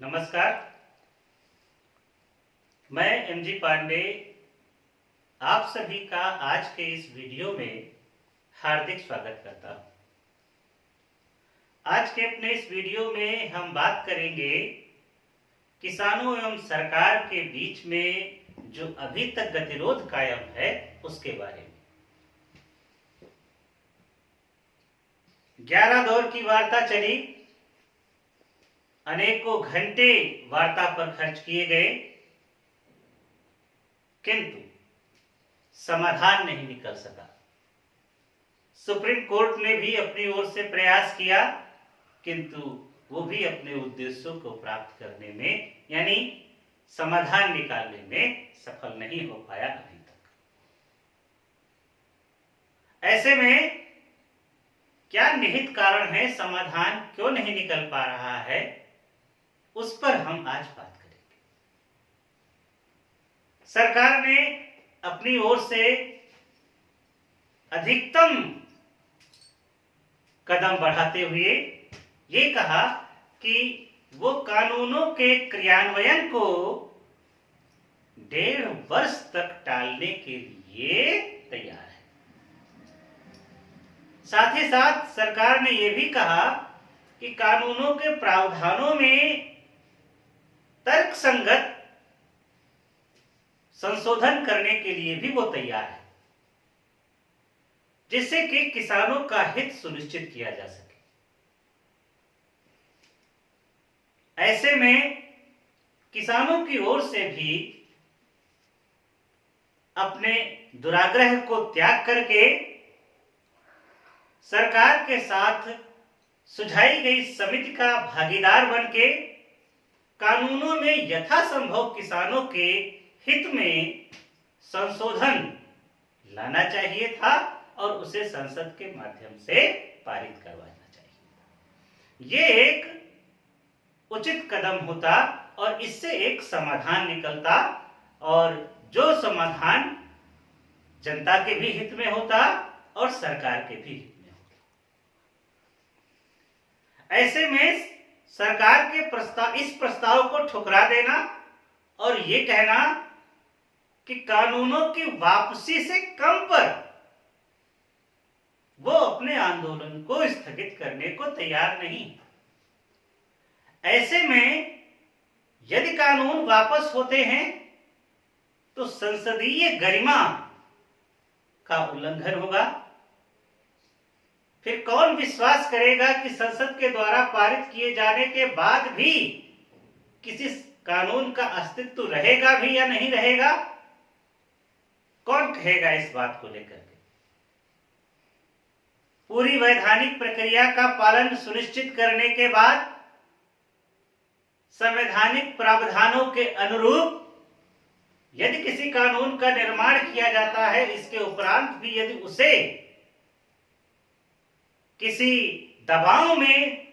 नमस्कार। मैं एमजी पांडे आप सभी का आज के इस वीडियो में हार्दिक स्वागत करता हूं। आज के अपने इस वीडियो में हम बात करेंगे किसानों एवं सरकार के बीच में जो अभी तक गतिरोध कायम है उसके बारे में। 11 दौर की वार्ता चली, अनेकों घंटे वार्ता पर खर्च किए गए, किंतु समाधान नहीं निकल सका। सुप्रीम कोर्ट ने भी अपनी ओर से प्रयास किया, किंतु वो भी अपने उद्देश्यों को प्राप्त करने में यानी समाधान निकालने में सफल नहीं हो पाया अभी तक। ऐसे में क्या निहित कारण है, समाधान क्यों नहीं निकल पा रहा है, उस पर हम आज बात करेंगे। सरकार ने अपनी ओर से अधिकतम कदम बढ़ाते हुए ये कहा कि वो कानूनों के क्रियान्वयन को 1.5 वर्ष तक टालने के लिए तैयार है। साथ ही साथ सरकार ने यह भी कहा कि कानूनों के प्रावधानों में तर्कसंगत संशोधन करने के लिए भी वो तैयार है, जिससे कि किसानों का हित सुनिश्चित किया जा सके। ऐसे में किसानों की ओर से भी अपने दुराग्रह को त्याग करके सरकार के साथ सुझाई गई समिति का भागीदार बनके कानूनों में यथासंभव किसानों के हित में संशोधन लाना चाहिए था और उसे संसद के माध्यम से पारित करवाना चाहिए। ये एक उचित कदम होता और इससे एक समाधान निकलता, और जो समाधान जनता के भी हित में होता और सरकार के भी हित में होता। ऐसे में सरकार के इस प्रस्ताव को ठुकरा देना और ये कहना कि कानूनों की वापसी से कम पर वो अपने आंदोलन को स्थगित करने को तैयार नहीं। ऐसे में यदि कानून वापस होते हैं तो संसदीय गरिमा का उल्लंघन होगा। फिर कौन विश्वास करेगा कि संसद के द्वारा पारित किए जाने के बाद भी किसी कानून का अस्तित्व रहेगा भी या नहीं रहेगा? कौन कहेगा इस बात को लेकर के? पूरी वैधानिक प्रक्रिया का पालन सुनिश्चित करने के बाद संवैधानिक प्रावधानों के अनुरूप यदि किसी कानून का निर्माण किया जाता है, इसके उपरांत भी यदि उसे किसी दबाव में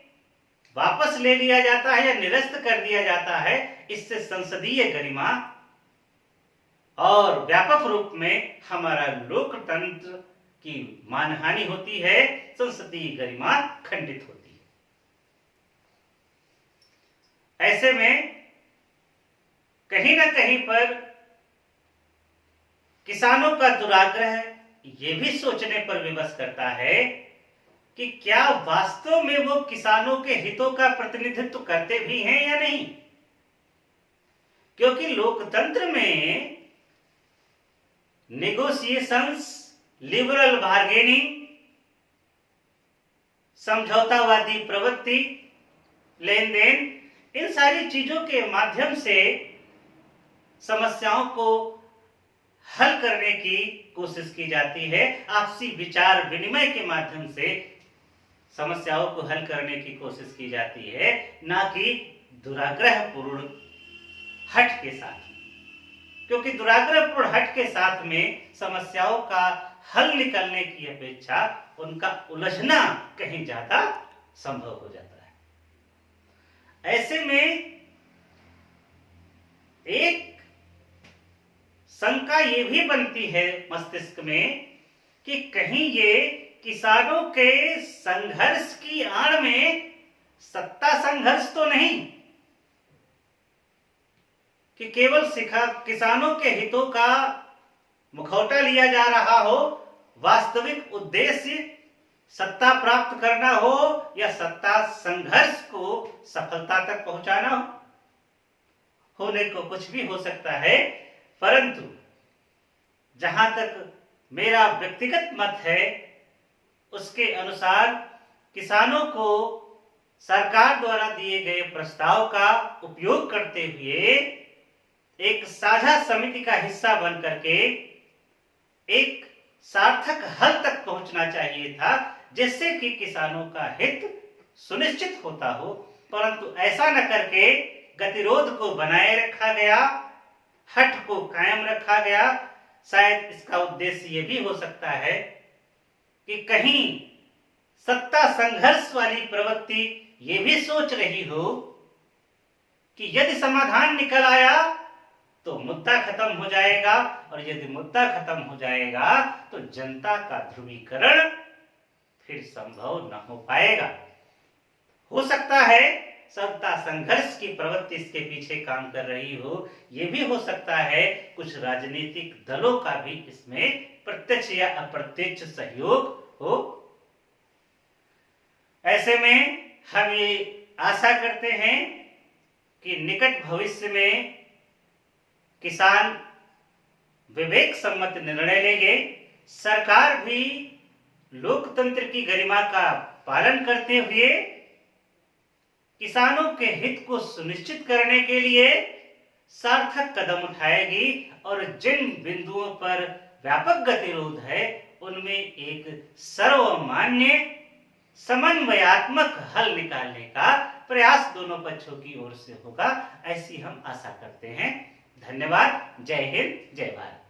वापस ले लिया जाता है या निरस्त कर दिया जाता है, इससे संसदीय गरिमा और व्यापक रूप में हमारा लोकतंत्र की मानहानि होती है, संसदीय गरिमा खंडित होती है। ऐसे में कहीं ना कहीं पर किसानों का दुराग्रह ये भी सोचने पर विवश करता है कि क्या वास्तव में वो किसानों के हितों का प्रतिनिधित्व करते भी हैं या नहीं। क्योंकि लोकतंत्र में नेगोशिएशंस, लिबरल बार्गेनिंग, समझौतावादी प्रवृत्ति, लेन देन, इन सारी चीजों के माध्यम से समस्याओं को हल करने की कोशिश की जाती है। आपसी विचार विनिमय के माध्यम से समस्याओं को हल करने की कोशिश की जाती है, ना कि दुराग्रहपूर्ण हट के साथ। क्योंकि दुराग्रहपूर्ण हट के साथ में समस्याओं का हल निकलने की अपेक्षा उनका उलझना कहीं ज्यादा संभव हो जाता है। ऐसे में एक शंका ये भी बनती है मस्तिष्क में कि कहीं ये किसानों के संघर्ष की आड़ में सत्ता संघर्ष तो नहीं, कि केवल किसानों के हितों का मुखौटा लिया जा रहा हो, वास्तविक उद्देश्य सत्ता प्राप्त करना हो या सत्ता संघर्ष को सफलता तक पहुंचाना होने को कुछ भी हो सकता है, परंतु जहां तक मेरा व्यक्तिगत मत है उसके अनुसार किसानों को सरकार द्वारा दिए गए प्रस्ताव का उपयोग करते हुए एक साझा समिति का हिस्सा बन करके एक सार्थक हल तक पहुंचना चाहिए था, जिससे कि किसानों का हित सुनिश्चित होता हो। परंतु ऐसा न करके गतिरोध को बनाए रखा गया, हठ को कायम रखा गया। शायद इसका उद्देश्य ये भी हो सकता है कि कहीं सत्ता संघर्ष वाली प्रवृत्ति ये भी सोच रही हो कि यदि समाधान निकल आया तो मुद्दा खत्म हो जाएगा, और यदि मुद्दा खत्म हो जाएगा तो जनता का ध्रुवीकरण फिर संभव न हो पाएगा। हो सकता है सत्ता संघर्ष की प्रवृत्ति इसके पीछे काम कर रही हो, ये भी हो सकता है कुछ राजनीतिक दलों का भी इसमें प्रत्यक्ष या अप्रत्यक्ष सहयोग हो। ऐसे में हम ये आशा करते हैं कि निकट भविष्य में किसान विवेक सम्मत निर्णय लेंगे, सरकार भी लोकतंत्र की गरिमा का पालन करते हुए किसानों के हित को सुनिश्चित करने के लिए सार्थक कदम उठाएगी, और जिन बिंदुओं पर व्यापक गतिरोध है उनमें एक सर्वमान्य समन्वयात्मक हल निकालने का प्रयास दोनों पक्षों की ओर से होगा, ऐसी हम आशा करते हैं। धन्यवाद। जय हिंद, जय भारत।